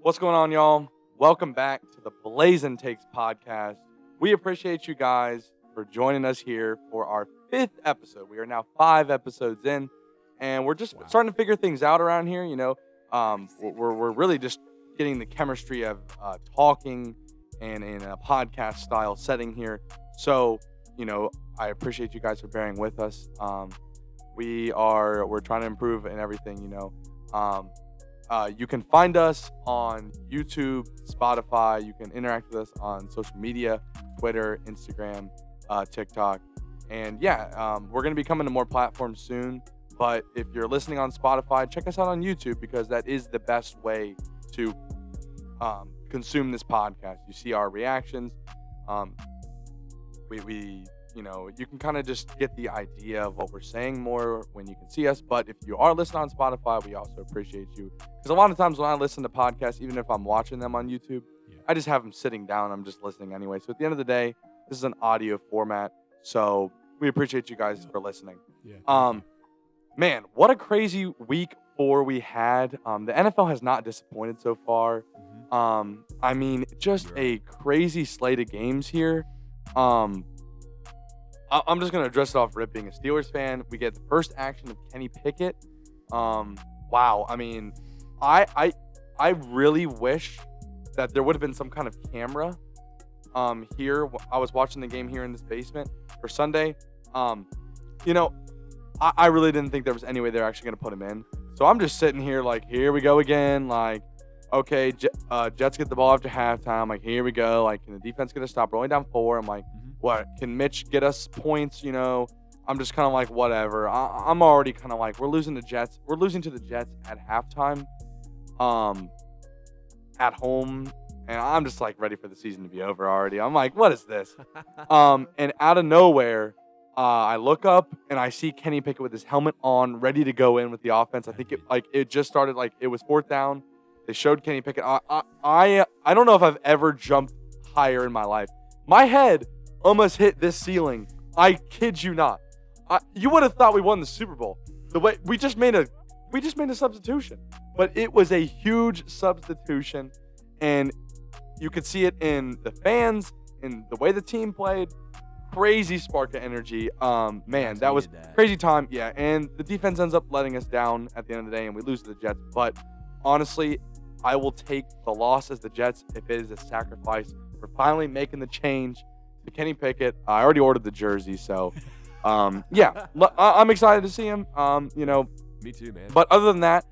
What's going on, y'all? Welcome back to the Blazin Takes podcast. We appreciate you guys for joining us here for our 5th episode. We are now 5 episodes in, and we're just starting to figure things out around here. We're really just getting the chemistry of talking and in a podcast style setting here. So, I appreciate you guys for bearing with us. We're trying to improve and everything. You can find us on YouTube, Spotify. You can interact with us on social media, Twitter, Instagram, TikTok. And we're going to be coming to more platforms soon. But if you're listening on Spotify, check us out on YouTube because that is the best way to consume this podcast. You see our reactions. You can kind of just get the idea of what we're saying more when you can see us. But if you are listening on Spotify, we also appreciate you. Because a lot of times when I listen to podcasts, even if I'm watching them on YouTube, I just have them sitting down. I'm just listening anyway. So at the end of the day, this is an audio format. So we appreciate you guys for listening. Man, what a crazy week 4 we had. The NFL has not disappointed so far. Just a crazy slate of games here. I'm just going to address it off rip. Being a Steelers fan, we get the first action of Kenny Pickett. Wow. I mean, I really wish that there would have been some kind of camera here. I was watching the game here in this basement for Sunday. I really didn't think there was any way they're actually going to put him in. So I'm just sitting here like, here we go again. Like, okay, Jets get the ball after halftime. Like, here we go. Like, can the defense going to stop rolling down 4? I'm like, what? Can Mitch get us points? I'm just kind of like, whatever. I'm already kind of like, we're losing to the Jets. We're losing to the Jets at halftime, at home. And I'm just like ready for the season to be over already. I'm like, what is this? And out of nowhere, I look up and I see Kenny Pickett with his helmet on, ready to go in with the offense. I think it just started, like, it was 4th down. They showed Kenny Pickett. I don't know if I've ever jumped higher in my life. My head almost hit this ceiling. I kid you not. You would have thought we won the Super Bowl. The way we just made a substitution, but it was a huge substitution, and you could see it in the fans, in the way the team played. Crazy spark of energy. Man, that was crazy time. Yeah, and the defense ends up letting us down at the end of the day, and we lose to the Jets. But honestly, I will take the loss as the Jets if it is a sacrifice for finally making the change to Kenny Pickett. I already ordered the jersey, so I'm excited to see him. Me too, man. But other than that,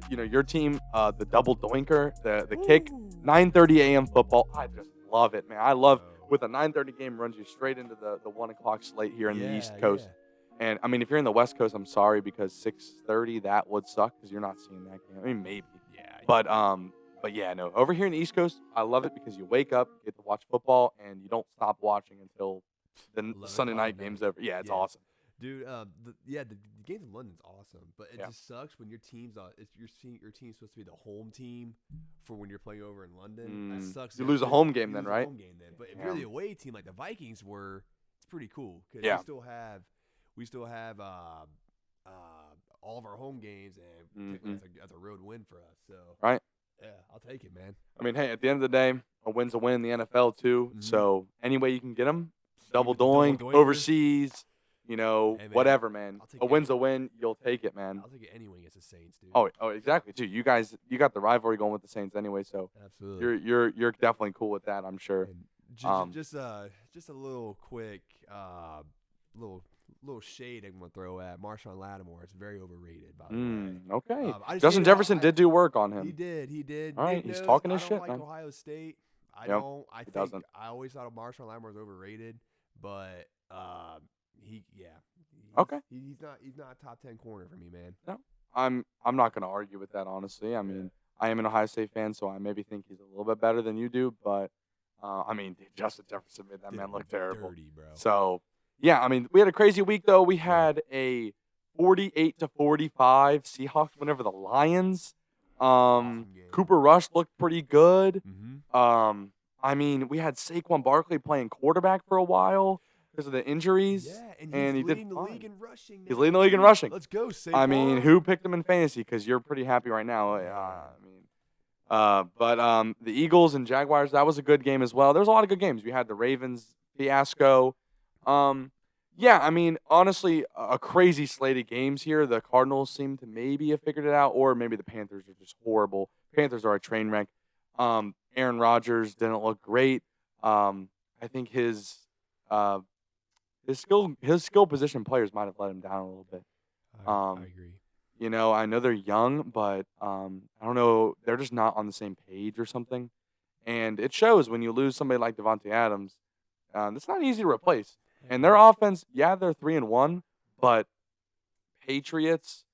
your team, the double doinker, the kick, 9:30 a.m. football. I just love it, man. I love with a 9:30 game runs you straight into the 1 o'clock slate here in the East Coast. And I mean, if you're in the West Coast, I'm sorry because 6:30 that would suck because you're not seeing that game. I mean, maybe. But no. Over here in the East Coast, I love it because you wake up, get to watch football, and you don't stop watching until the Sunday night game's over. Yeah, it's awesome. Dude, the game in London's awesome, but it just sucks when your team's your team's supposed to be the home team for when you're playing over in London. That sucks. You lose a home game then, right? But if you're the away team like the Vikings were, it's pretty cool because we still have all of our home games, and that's a road win for us. So right. Yeah, I'll take it, man. I mean, hey, at the end of the day, a win's a win in the NFL too. So any way you can get them, double doink, overseas, whatever, man. A win's a win. You'll take it, man. I'll take it anyway against the Saints, dude. Oh, exactly, too. You guys, you got the rivalry going with the Saints anyway, so absolutely, you're definitely cool with that, I'm sure. Just a little quick, little shade I'm gonna throw at Marshawn Lattimore. It's very overrated, by the way. Okay. Justin Jefferson did do work on him. He did. All right, he's talking his shit. I don't like Ohio State. I always thought Marshawn Lattimore was overrated, but he's not a top 10 corner for me, man. No, I'm not gonna argue with that, honestly. I mean, I am an Ohio State fan, so I maybe think he's a little bit better than you do, but Justin Jefferson made that man look terrible. Dirty, bro. So. Yeah, I mean, we had a crazy week, though. We had a 48-45 Seahawks win over the Lions. Cooper Rush looked pretty good. I mean, we had Saquon Barkley playing quarterback for a while because of the injuries. Yeah, and he's leading the league in rushing. He's leading the league in rushing. Let's go, Saquon. I mean, who picked him in fantasy? Because you're pretty happy right now. But the Eagles and Jaguars, that was a good game as well. There was a lot of good games. We had the Ravens fiasco. Yeah, I mean, honestly, a crazy slate of games here. The Cardinals seem to maybe have figured it out, or maybe the Panthers are just horrible. Panthers are a train wreck. Aaron Rodgers didn't look great. I think his skill position players might have let him down a little bit. I agree. You know, I know they're young, but I don't know. They're just not on the same page or something. And it shows when you lose somebody like Devontae Adams. It's not easy to replace. And their offense, yeah, they're 3-1, but Patriots,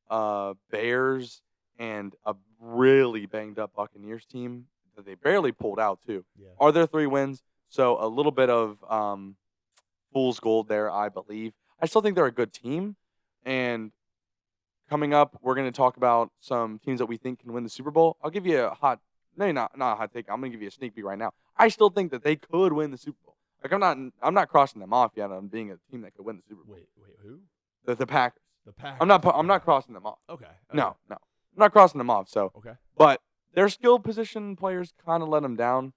Bears, and a really banged up Buccaneers team that they barely pulled out too are their 3 wins. So a little bit of fool's gold there, I believe. I still think they're a good team. And coming up, we're going to talk about some teams that we think can win the Super Bowl. I'll give you not a hot take. I'm going to give you a sneak peek right now. I still think that they could win the Super Bowl. Like I'm not crossing them off yet on being a team that could win the Super Bowl. Wait, who? The Packers. The Packers. I'm not crossing them off. Okay. No. I'm not crossing them off. So okay. But their skill position players kind of let them down.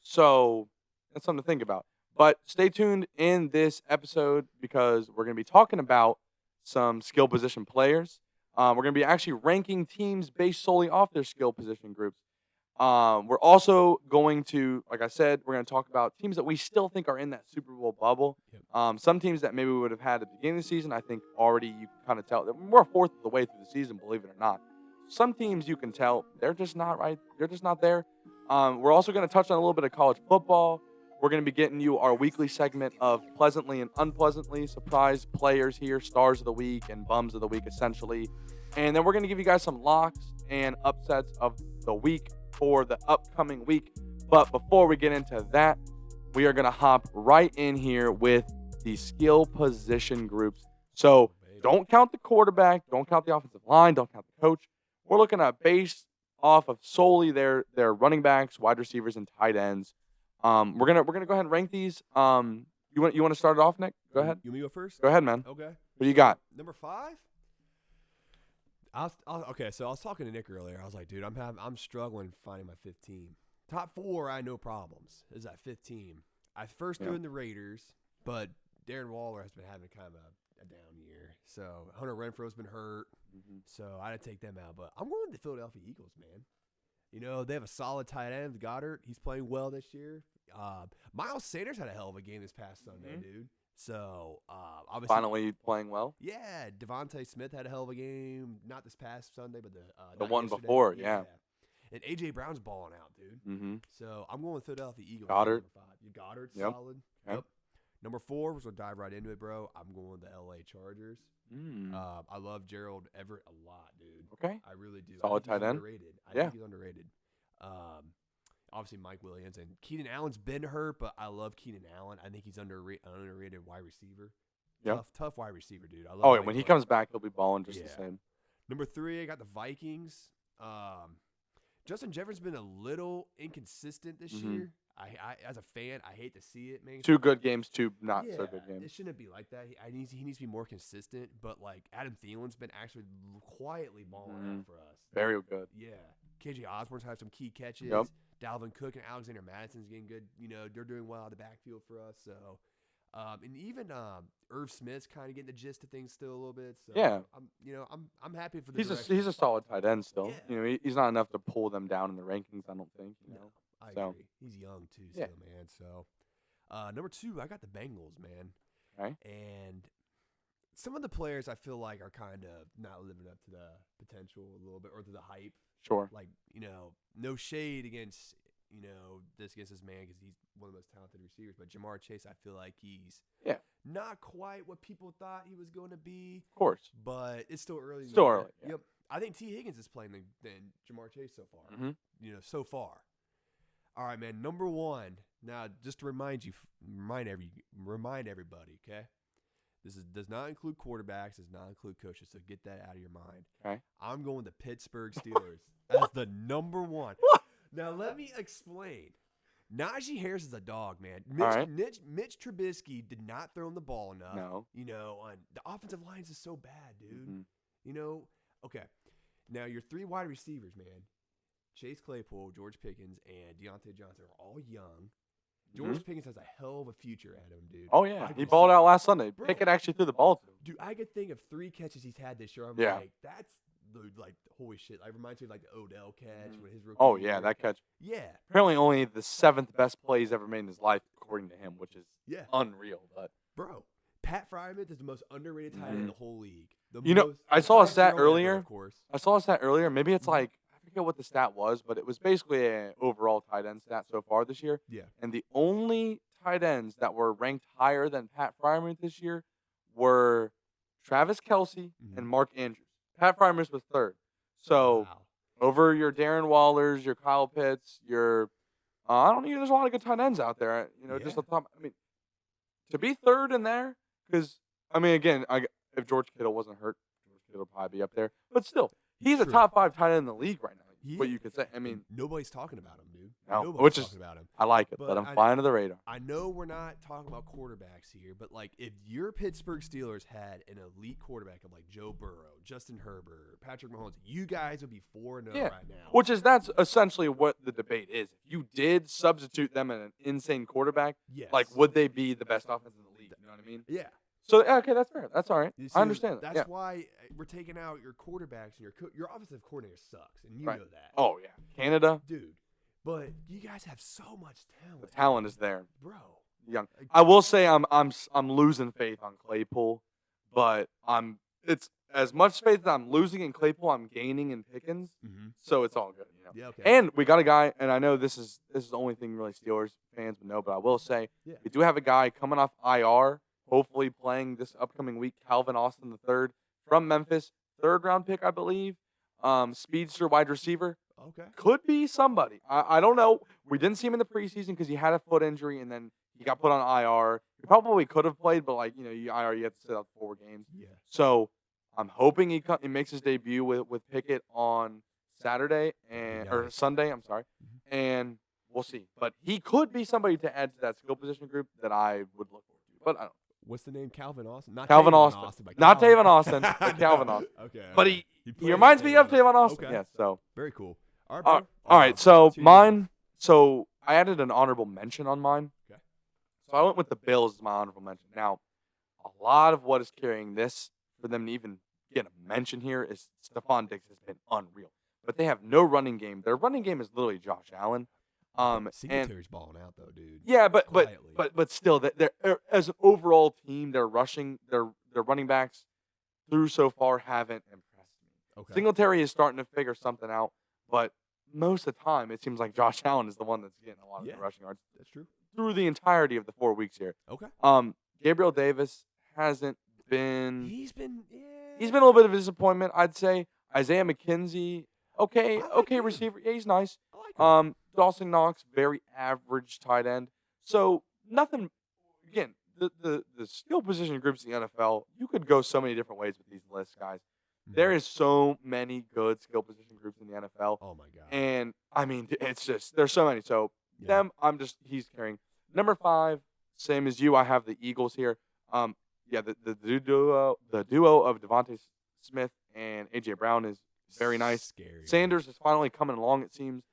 So that's something to think about. But stay tuned in this episode because we're going to be talking about some skill position players. We're going to be actually ranking teams based solely off their skill position groups. We're also going to, like I said, we're going to talk about teams that we still think are in that Super Bowl bubble. Yep. Some teams that maybe we would have had at the beginning of the season, I think already you can kind of tell. We're a fourth of the way through the season, believe it or not. Some teams you can tell they're just not right. They're just not there. We're also going to touch on a little bit of college football. We're going to be getting you our weekly segment of pleasantly and unpleasantly surprised players here, stars of the week and bums of the week, essentially. And then we're going to give you guys some locks and upsets of the week for the upcoming week. But before we get into that, we are going to hop right in here with the skill position groups. So don't count the quarterback, don't count the offensive line, don't count the coach. We're looking at based off of solely their running backs, wide receivers, and tight ends. We're gonna go ahead and rank these. You want to start it off, Nick? Go ahead. You want me to go first? Go ahead, man. Okay. What do you got? Number 5. Okay, so I was talking to Nick earlier. I was like, dude, I'm struggling finding my 15. Top 4, I had no problems. Is that 15? I first threw in the Raiders, but Darren Waller has been having kind of a down year. So Hunter Renfro's been hurt, so I had to take them out. But I'm going with the Philadelphia Eagles, man. You know, they have a solid tight end, Goddard. He's playing well this year. Miles Sanders had a hell of a game this past Sunday, dude. So, obviously. Finally playing well? Yeah. Devontae Smith had a hell of a game. Not this past Sunday, but the one before, yeah. And A.J. Brown's balling out, dude. So, I'm going with Philadelphia Eagles. Goddard. Goddard's yep. solid. Okay. Yep. Number 4, so dive right into it, bro. I'm going with the L.A. Chargers. I love Gerald Everett a lot, dude. Okay. I really do. Solid tight end. Underrated. I think he's underrated. Obviously, Mike Williams and Keenan Allen's been hurt, but I love Keenan Allen. I think he's underrated wide receiver. Yeah. Tough wide receiver, dude. I love when he comes back, he'll be balling just the same. Number 3, I got the Vikings. Justin Jefferson's been a little inconsistent this year. I as a fan, I hate to see it, man. 2 good games, 2 not so good games. It shouldn't be like that. He needs to be more consistent. But like Adam Thielen's been actually quietly balling out for us. Very good. Yeah. KJ Osborne's had some key catches. Yep. Dalvin Cook and Alexander Madison's getting good. You know, they're doing well out of the backfield for us. So, and even Irv Smith's kind of getting the gist of things still a little bit. So yeah. I'm happy for the He's a solid tight end still. Yeah. You know, he's not enough to pull them down in the rankings, I don't think. You know. I agree. He's young too, still, man. So, number 2, I got the Bengals, man. Okay. And some of the players I feel like are kind of not living up to the potential a little bit or to the hype. Sure. Like, no shade against this man because he's one of the most talented receivers. But Jamar Chase, I feel like he's not quite what people thought he was going to be. Of course. But it's still early. Still early. Yeah. Yep. I think T. Higgins is playing than Jamar Chase so far. So far. All right, man. Number 1. Now, just to remind everybody, okay? This does not include quarterbacks. Does not include coaches. So get that out of your mind. Okay. I'm going with the Pittsburgh Steelers as the number 1. Now, let me explain. Najee Harris is a dog, man. Mitch Trubisky did not throw him the ball enough. No. The offensive lines is so bad, dude. Okay. Now, your 3 wide receivers, man, Chase Claypool, George Pickens, and Deontay Johnson are all young. George Pickens has a hell of a future at him, dude. Oh, yeah. He balled out last Sunday. Bro. Pickett actually threw the ball to him. Dude, I could think of 3 catches he's had this year. I'm like, that's like, holy shit. Like, reminds me of like the Odell catch with his rookie. Oh, yeah, that catch. Yeah. Apparently only the 7th best play he's ever made in his life, according to him, which is unreal. But bro, Pat Fryermuth is the most underrated tight end in the whole league. I saw a stat earlier. Of course. I saw a stat earlier. Maybe it's like, I forget what the stat was, but it was basically an overall tight end stat so far this year. Yeah. And the only tight ends that were ranked higher than Pat Fryermuth this year were Travis Kelce and Mark Andrews. Pat Fryermuth was 3rd. So over your Darren Wallers, your Kyle Pitts, your I don't know. There's a lot of good tight ends out there. Just on top. I mean, to be 3rd in there, because again, if George Kittle wasn't hurt, George Kittle would probably be up there. But still, he's a top 5 tight end in the league right now. What you could say. Nobody's talking about him, dude. No, Nobody's talking about him. I like it, but I'm flying to the radar. I know we're not talking about quarterbacks here, but like if your Pittsburgh Steelers had an elite quarterback of like Joe Burrow, Justin Herbert, Patrick Mahomes, you guys would be 4-0 right now. That's essentially what the debate is. If you did substitute them in an insane quarterback, like would they be the best offense in the league? You know what I mean? Yeah. So, okay, that's fair. That's all right. I understand that. That's why we're taking out your quarterbacks and your offensive coordinator sucks, and you know that. Oh, yeah. Canada. Dude. But you guys have so much talent. The talent is there. Bro. Young. I will say I'm losing faith on Claypool, but it's as much faith that I'm losing in Claypool, I'm gaining in Pickens. So it's all good, Yeah, okay. And we got a guy, and I know this is the only thing really Steelers fans would know, but I will say we do have a guy coming off IR, hopefully playing this upcoming week, Calvin Austin III from Memphis, 3rd round pick, I believe. Speedster wide receiver. Okay. Could be somebody. I don't know. We didn't see him in the preseason because he had a foot injury, and then he got put on IR. He probably could have played, but IR, you have to sit out 4 games. Yeah. So I'm hoping he makes his debut with Pickett on Saturday or Sunday. I'm sorry, and we'll see. But he could be somebody to add to that skill position group that I would look forward to. But I don't know. What's the name? Calvin Austin? Not Calvin Austin. Not Tavon Austin, but Calvin Austin. Okay. But he reminds me of Tavon Austin. Okay. Yeah, so. Very cool. All right, bro. All right, so mine. So I added an honorable mention on mine. Okay. So I went with the Bills as my honorable mention. Now, a lot of what is carrying this for them to even get a mention here is Stephon Diggs has been unreal. But they have no running game. Their running game is literally Josh Allen. Singletary's balling out though, dude. Yeah, but still, they're as an overall team, their running backs through so far haven't impressed me. Okay. Singletary is starting to figure something out, but most of the time it seems like Josh Allen is the one that's getting a lot of the rushing yards. That's true. Through the entirety of the 4 weeks here. Okay. Gabriel Davis hasn't been. He's been a little bit of a disappointment, I'd say. Isaiah McKenzie, okay receiver. Yeah, he's nice. I like him. Dawson Knox, very average tight end. So nothing. Again, the skill position groups in the NFL, you could go so many different ways with these lists, guys. There is so many good skill position groups in the NFL. Oh my god. And it's just there's so many. So he's carrying. Number 5, same as you. I have the Eagles here. The duo of Devontae Smith and AJ Brown is very nice. Scary. Sanders is finally coming along, it seems.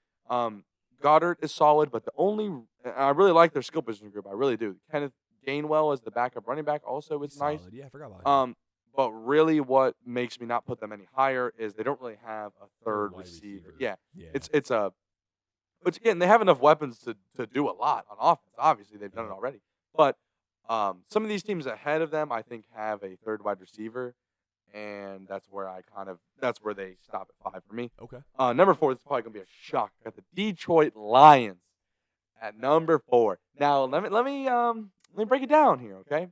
Goddard is solid, but I really like their skill position group. I really do. Kenneth Gainwell as the backup running back also is nice. Yeah, I forgot about him. But really what makes me not put them any higher is they don't really have a 3rd receiver. Yeah. But again, they have enough weapons to do a lot on offense. Obviously, they've done it already. But some of these teams ahead of them, I think, have a 3rd wide receiver. And that's where they stop at 5 for me. Okay. Number 4, this is probably gonna be a shock. Got the Detroit Lions at number 4. Now let me break it down here, okay?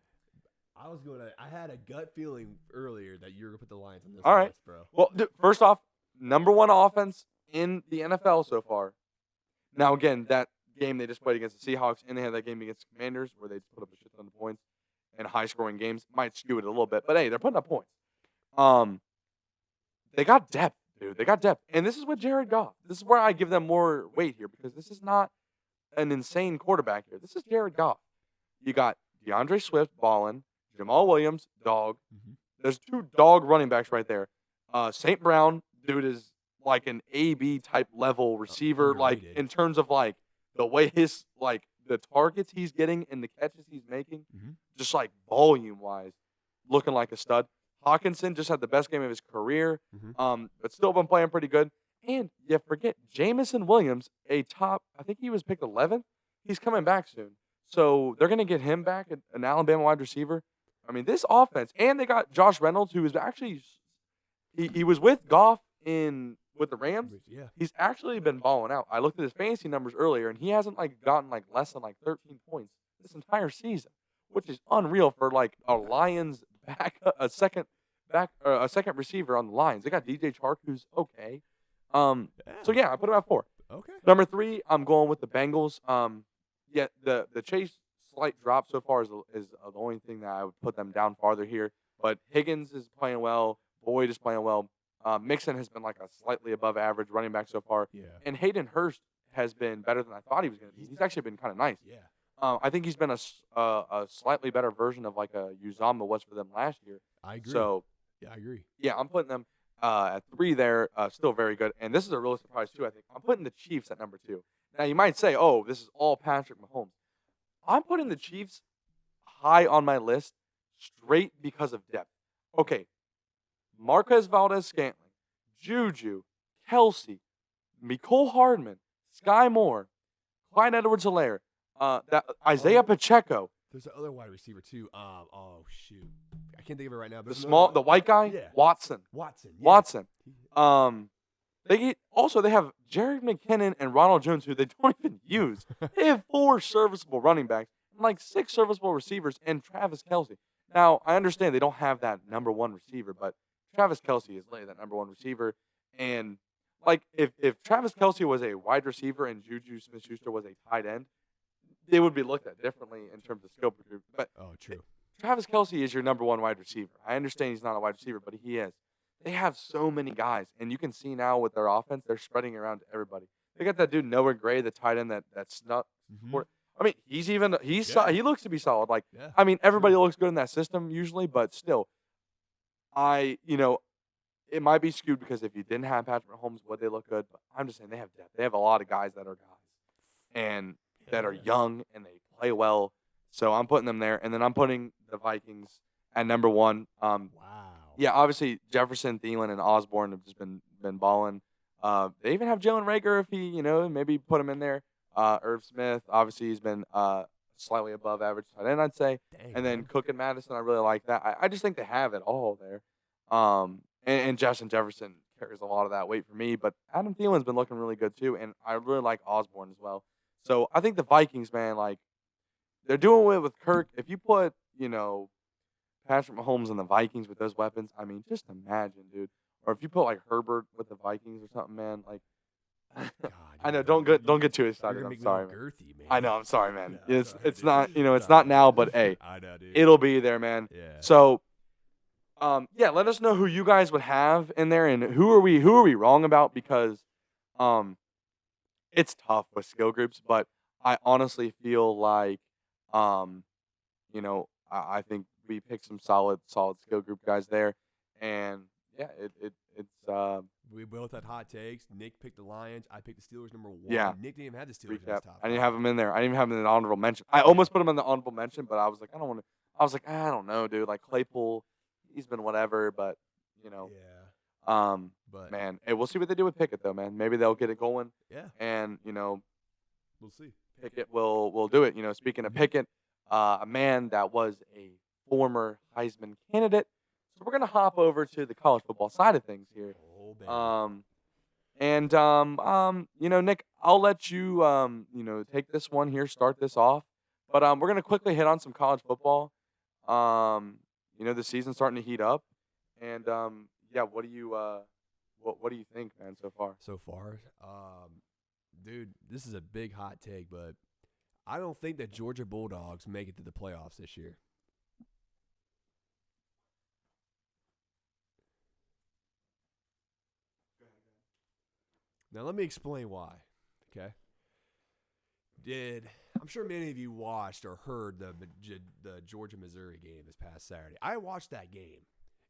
I had a gut feeling earlier that you were gonna put the Lions on this All right, list, bro. Well, first off, number 1 offense in the NFL so far. Now again, that game they just played against the Seahawks, and they had that game against the Commanders where they just put up a shit ton of points, and high-scoring games might skew it a little bit, but hey, they're putting up points. They got depth, dude. They got depth. And this is with Jared Goff. This is where I give them more weight here because this is not an insane quarterback here. This is Jared Goff. You got DeAndre Swift balling, Jamal Williams, dog. There's 2 dog running backs right there. St. Brown, dude is like an AB type level receiver, like underrated. in terms of like the way his like the targets he's getting and the catches he's making, just like volume wise, looking like a stud. Hawkinson just had the best game of his career, but still been playing pretty good. And you forget Jamison Williams, I think he was picked 11th. He's coming back soon. So they're going to get him back, an Alabama wide receiver. I mean, this offense, and they got Josh Reynolds, who is actually, he was with Goff with the Rams. Yeah. He's actually been balling out. I looked at his fantasy numbers earlier, and he hasn't gotten less than 13 points this entire season, which is unreal for a Lions a second receiver on the Lions. They got DJ Chark, who's okay. So yeah, I put him at 4. Okay. Number 3, I'm going with the Bengals. Yeah, the Chase slight drop so far is the only thing that I would put them down farther here. But Higgins is playing well. Boyd is playing well. Mixon has been a slightly above average running back so far. Yeah. And Hayden Hurst has been better than I thought he was going to be. He's actually been kind of nice. Yeah. I think he's been a slightly better version of a Uzomah was for them last year. I agree. So yeah, I agree. Yeah, I'm putting them at 3 there. Still very good. And this is a real surprise too, I think. I'm putting the Chiefs at number 2. Now you might say, oh, this is all Patrick Mahomes. I'm putting the Chiefs high on my list straight because of depth. Okay, Marquez Valdez-Scantling, Juju, Kelsey, Mecole Hardman, Sky Moore, Clyde Edwards-Helaire, Isaiah Pacheco. There's the other wide receiver too. Oh shoot, I can't think of it right now. But The white guy, yeah. Watson. Yeah. Watson. They have Jared McKinnon and Ronald Jones, who they don't even use. They have 4 serviceable running backs and 6 serviceable receivers and Travis Kelce. Now, I understand they don't have that number 1 receiver, but Travis Kelce is that number 1 receiver. And if Travis Kelce was a wide receiver and Juju Smith-Schuster was a tight end, they would be looked at differently in terms of skill group. But true. Travis Kelce is your number 1 wide receiver. I understand he's not a wide receiver, but he is. They have so many guys, and you can see now with their offense, they're spreading around to everybody. They got that dude Noah Gray, the tight end that snuck. I mean, he looks to be solid. I mean, everybody looks good in that system usually, but still, it might be skewed because if you didn't have Patrick Mahomes, would they look good? But I'm just saying they have depth. They have a lot of guys that are guys, and that are young and they play well. So I'm putting them there, and then I'm putting the Vikings at number 1. Wow. Yeah, obviously Jefferson, Thielen, and Osborne have just been balling. They even have Jalen Reagor if he, maybe put him in there. Irv Smith, obviously he's been slightly above average tight end, I'd say. Dang, and then man. Cook and Madison, I really like that. I just think they have it all there. And Justin Jefferson carries a lot of that weight for me, but Adam Thielen's been looking really good too, and I really like Osborne as well. So I think the Vikings, man, they're doing it with Kirk. If you put, Patrick Mahomes and the Vikings with those weapons, I mean, just imagine, dude. Or if you put Herbert with the Vikings or something, man, God, I know, don't get too excited. I'm sorry, man. Girthy, man. I know, I'm sorry, man. No, it's sorry, not, dude. it's not now, but hey, I know, dude. it'll be there, man. Yeah. So, let us know who you guys would have in there, and who are we wrong about, because, it's tough with skill groups, but I honestly feel like, I think we picked some solid skill group guys there, and yeah, it's we both had hot takes. Nick picked the Lions. I picked the Steelers number 1. Yeah. Nick didn't even have the Steelers in his recap. top I didn't 5. have him in there. I didn't even have him in an honorable mention. I almost put him in the honorable mention, but I was like, I don't want to. I was like, I don't know, dude. Claypool, he's been whatever, but Yeah. But man, hey, we'll see what they do with Pickett though, man. Maybe they'll get it going. Yeah. And we'll see. Pickett will do it. Speaking of Pickett, a man that was a former Heisman candidate. So we're gonna hop over to the college football side of things here. Oh, baby. Nick, I'll let you take this one here, start this off. But we're gonna quickly hit on some college football. The season's starting to heat up, and what do you think, man, so far? So far, dude, this is a big hot take, but I don't think that Georgia Bulldogs make it to the playoffs this year. Now, let me explain why, okay? I'm sure many of you watched or heard the Georgia-Missouri game this past Saturday. I watched that game.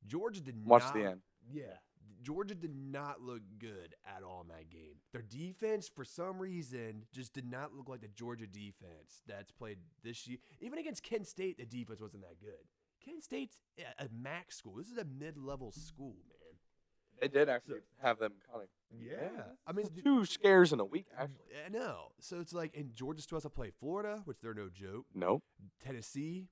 Georgia did Watch not. the end. Yeah. Georgia did not look good at all in that game. Their defense, for some reason, just did not look like the Georgia defense that's played this year. Even against Kent State, the defense wasn't that good. Kent State's a MAC school. This is a mid-level school, man. They did actually have them kind of. Yeah. I mean, 2 scares in a week, actually. I know. So it's like, and Georgia still has to play Florida, which they're no joke. Nope. Tennessee.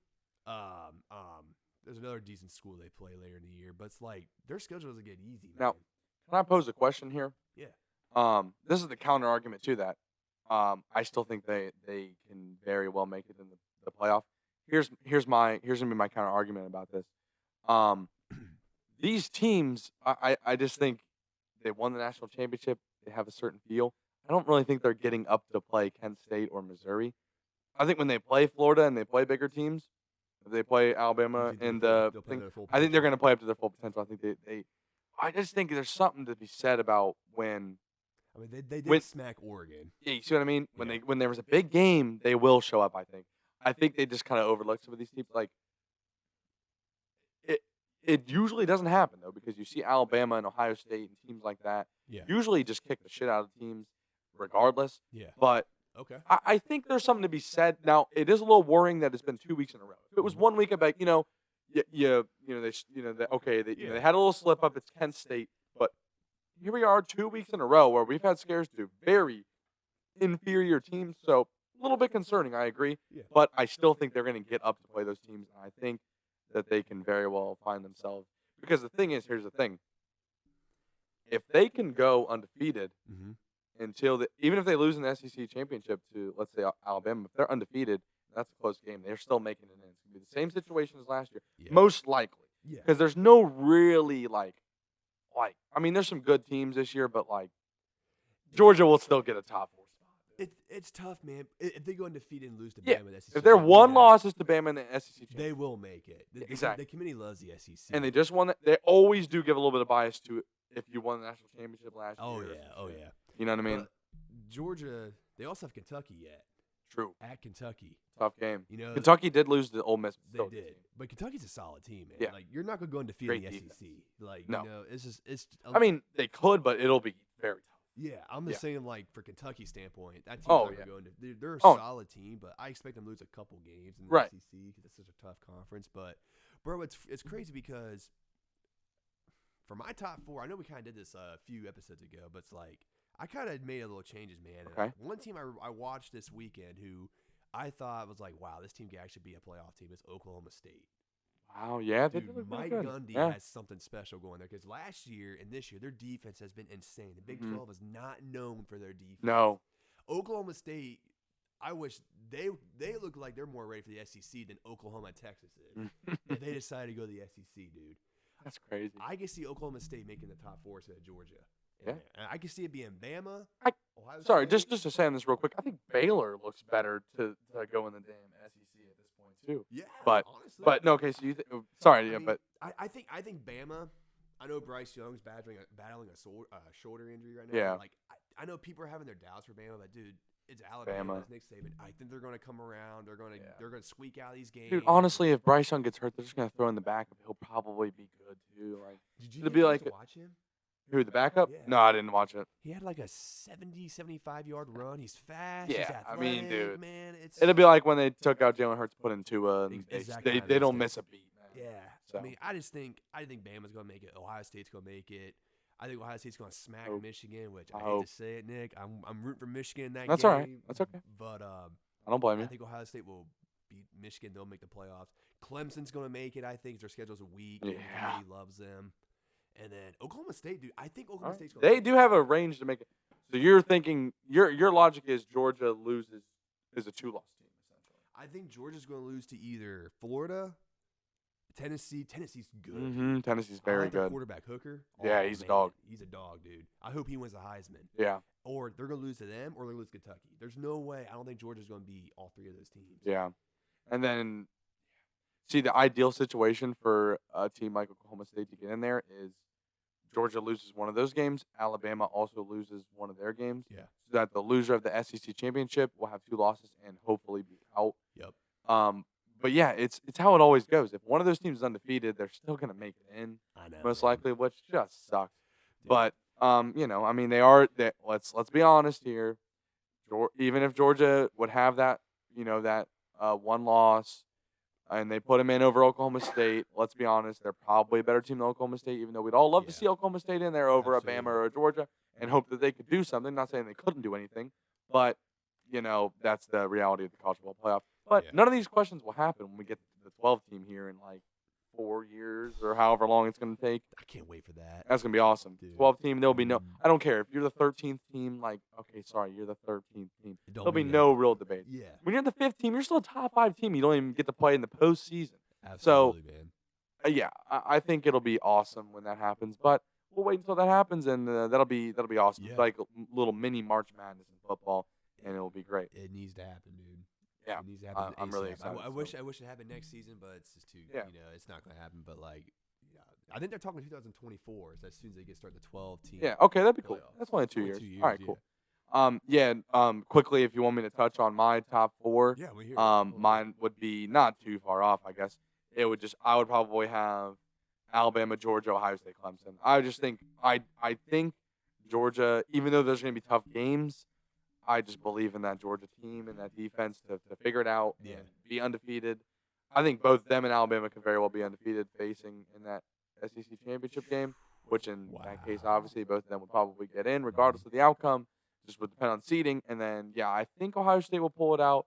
There's another decent school they play later in the year, but it's like their schedule doesn't get easy, man. Now, can I pose a question here? Yeah. This is the counter argument to that. I still think they can very well make it in the playoff. Here's gonna be my counter argument about this. These teams, I just think they won the national championship. They have a certain feel. I don't really think they're getting up to play Kent State or Missouri. I think when they play Florida and they play bigger teams, if they play Alabama and I think they're going to play up to their full potential. I think I just think there's something to be said about when. I mean, they did smack Oregon. Yeah, you see what I mean? When there was a big game, they will show up. I think they just kind of overlook some of these teams. Like it usually doesn't happen though, because you see Alabama and Ohio State and teams like that usually just kick the shit out of teams, regardless. Yeah. But okay, I think there's something to be said. Now it is a little worrying that it's been 2 weeks in a row. If it was 1 week, I'd be like, they had a little slip up. It's Kent State, but here we are 2 weeks in a row where we've had scares to very inferior teams. So a little bit concerning, I agree. Yeah. But I still think they're going to get up to play those teams. And I think that they can very well find themselves. Because the thing is, here's the thing. If they can go undefeated until even if they lose in the SEC championship to, let's say, Alabama, if they're undefeated, that's a close game. They're still making it in. It's going to be the same situation as last year, most likely. Yeah. Because there's no really, I mean, there's some good teams this year, but, Georgia will still get a top 4 spot. It's tough, man. If they go undefeated and lose to Bama in the SEC, if they're one losses to Bama in the SEC championship, they will make it. Exactly. The committee loves the SEC. And they just won that. They always do give a little bit of bias to if you won the national championship last year. Oh, yeah. You know what I mean? Georgia, they also have Kentucky yet. True. At Kentucky. Tough game. Kentucky did lose to Ole Miss. They did. But Kentucky's a solid team, man. Yeah. You're not going to go undefeated in the Great SEC. No. It's I mean, they could, but it'll be very tough. Yeah, I'm just saying, for Kentucky's standpoint, that team's Oh, not yeah. going to go into. They're a solid team, but I expect them to lose a couple games in the SEC because it's such a tough conference. But, bro, it's crazy because for my top 4, I know we kind of did this a few episodes ago, but it's I kind of made a little changes, man. Okay. One team I watched this weekend who I thought was wow, this team could actually be a playoff team is Oklahoma State. Wow, yeah. Dude, Mike Gundy has something special going there because last year and this year, their defense has been insane. The Big 12 is not known for their defense. No. Oklahoma State, I wish they look like they're more ready for the SEC than Oklahoma and Texas is. If they decide to go to the SEC, dude. That's crazy. I can see Oklahoma State making the top 4 instead of Georgia. Yeah. And I can see it being Bama. Sorry, just to say on this real quick, I think Baylor looks better to go in the damn SEC at this point too. Yeah, honestly. But no, okay. So I think Bama. I know Bryce Young's battling a shoulder injury right now. Yeah. I know people are having their doubts for Bama, but dude, it's Alabama. It's Nick Saban. I think they're going to come around. They're going to squeak out these games. Dude, honestly, if Bryce Young gets hurt, they're just going to throw in the backup. He'll probably be good too. Did you be watch him? Who, the backup? Yeah. No, I didn't watch it. He had a 70, 75-yard run. He's fast. Yeah, he's athletic, I mean, dude, man, it'll be like when they took out Jalen Hurts, put in Tua, and Exactly they don't miss a beat, man. Yeah. So. I mean, I think Bama's going to make it. Ohio State's going to make it. I think Ohio State's going to smack Michigan, which I hate to say it, Nick. I'm rooting for Michigan in that game. That's all right. That's okay. But I don't blame you. I think Ohio State will beat Michigan. They'll make the playoffs. Clemson's going to make it, I think. Their schedule's weak. Yeah. Everybody loves them. And then Oklahoma State, dude. I think Oklahoma State's going to They do have a range to make it. So you're thinking, your logic is Georgia is a 2-loss team, essentially. I think Georgia's going to lose to either Florida, Tennessee. Tennessee's good. Mm-hmm. Tennessee's very good. Quarterback Hooker. Yeah, he's a dog. He's a dog, dude. I hope he wins the Heisman. Yeah. Or they're going to lose to them, or they're going to lose to Kentucky. There's no way. I don't think Georgia's going to be all 3 of those teams. Yeah. And then, see, the ideal situation for a team like Oklahoma State to get in there is Georgia loses one of those games. Alabama also loses one of their games. Yeah. So that the loser of the SEC championship will have 2 losses and hopefully be out. Yep. But yeah, it's how it always goes. If one of those teams is undefeated, they're still gonna make it in. I know. Most likely, which just sucks. But I mean, they are. Let's be honest here. Even if Georgia would have that, that one loss, and they put them in over Oklahoma State, let's be honest, they're probably a better team than Oklahoma State. Even though we'd all love to see Oklahoma State in there over Absolutely. Alabama or Georgia, and hope that they could do something. Not saying they couldn't do anything, but that's the reality of the college football playoff. But none of these questions will happen when we get to the 12 team here in like 4 years or however long it's going to take. I can't wait for that. That's going to be awesome. Dude. 12 team, there'll be no – I don't care. If you're the 13th team, okay, sorry, you're the 13th team. There'll be no real debate. Yeah. When you're the 5th team, you're still a top 5 team. You don't even get to play in the postseason. Absolutely, man. I think it'll be awesome when that happens. But we'll wait until that happens, and that'll be awesome. Yeah. It's like a little mini March Madness in football, and it'll be great. It needs to happen, dude. Yeah, it needs to happen. I'm really ASAP. excited. I wish it happened next season, but it's just too. It's not going to happen. But I think they're talking 2024. Is as soon as they start the 12 team. Yeah. Okay, that'd be cool. playoffs. That's only 2 years. 2 years. All right, cool. Quickly, if you want me to touch on my top 4, Yeah, we hear. mine would be not too far off, I guess. I would probably have Alabama, Georgia, Ohio State, Clemson. I just think I think Georgia, even though there's going to be tough games, I just believe in that Georgia team and that defense to figure it out and be undefeated. I think both them and Alabama could very well be undefeated facing in that SEC championship game, which in that case, obviously, both of them would probably get in regardless of the outcome. Just would depend on seeding. And then, I think Ohio State will pull it out.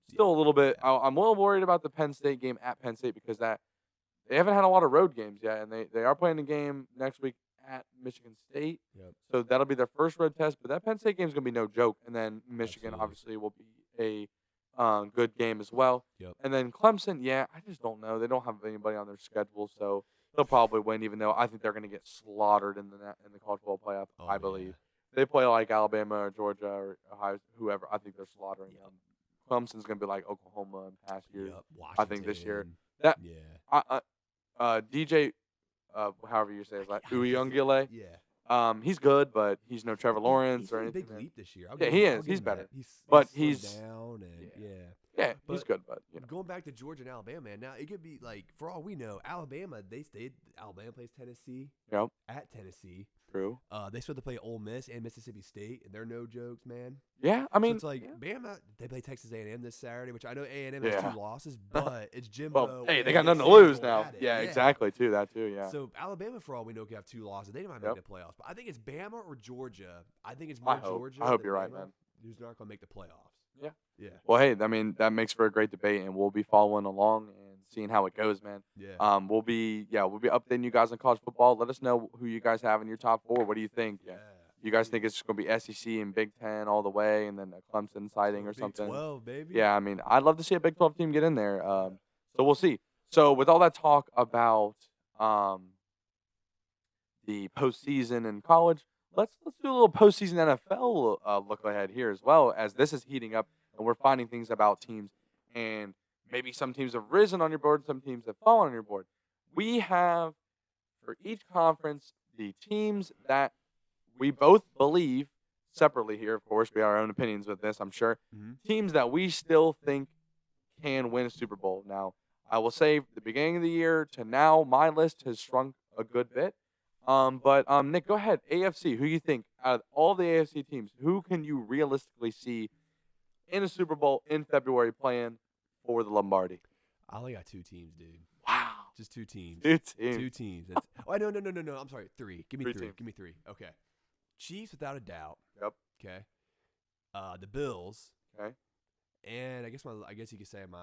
Still a little bit. I'm a little worried about the Penn State game at Penn State because they haven't had a lot of road games yet, and they are playing a game next week at Michigan State. Yep. So that'll be their first road test. But that Penn State game is going to be no joke. And then Michigan, Absolutely. obviously, will be a good game as well. Yep. And then Clemson, I just don't know. They don't have anybody on their schedule, so they'll probably win, even though I think they're going to get slaughtered in the college football playoff, I believe. They play like Alabama or Georgia or Ohio, whoever. I think they're slaughtering them. Clemson's going to be like Oklahoma in past years. I think this year. DJ, however you say it, like Uyunglele. Yeah. He's good, but he's no Trevor Lawrence or anything. He's a big leap this year. He is. He's better. But he's down and yeah, But he's good, but going back to Georgia and Alabama, man. Now it could be like, for all we know, Alabama plays Tennessee. Yep. At Tennessee. True. They still have to play Ole Miss and Mississippi State, and they're no jokes, man. Yeah, I mean, so it's like Bama. They play Texas A&M this Saturday, which I know A&M has 2 losses, but it's Jimbo. Well, hey, they got nothing to lose now. Yeah, exactly. That too. Yeah. So Alabama, for all we know, could have 2 losses. They might make the playoffs, but I think it's Bama or Georgia. I think it's more Georgia. I hope you're right, man. Who's not going to make the playoffs? Yeah. Yeah. Well, hey, I mean, that makes for a great debate, and we'll be following along and seeing how it goes, man. Yeah. We'll be updating you guys on college football. Let us know who you guys have in your top 4. What do you think? Yeah. You guys think it's going to be SEC and Big Ten all the way, and then a Clemson sighting or something? Big 12, baby. Yeah, I mean, I'd love to see a Big 12 team get in there. So we'll see. So with all that talk about the postseason in college, let's do a little postseason NFL look ahead here as well, as this is heating up and we're finding things about teams, and maybe some teams have risen on your board, some teams have fallen on your board. We have, for each conference, the teams that we both believe, separately here, of course, we have our own opinions with this, I'm sure, teams that we still think can win a Super Bowl. Now, I will say, the beginning of the year to now, my list has shrunk a good bit. But Nick, go ahead. AFC, who you think, out of all the AFC teams, who can you realistically see in a Super Bowl in February playing for the Lombardi? I only got 2 teams, dude. Wow. Just 2 teams. 2 teams. No. I'm sorry. 3. Give me 3. Teams. Give me 3. Okay. Chiefs, without a doubt. Yep. Okay. The Bills. Okay. And I guess you could say my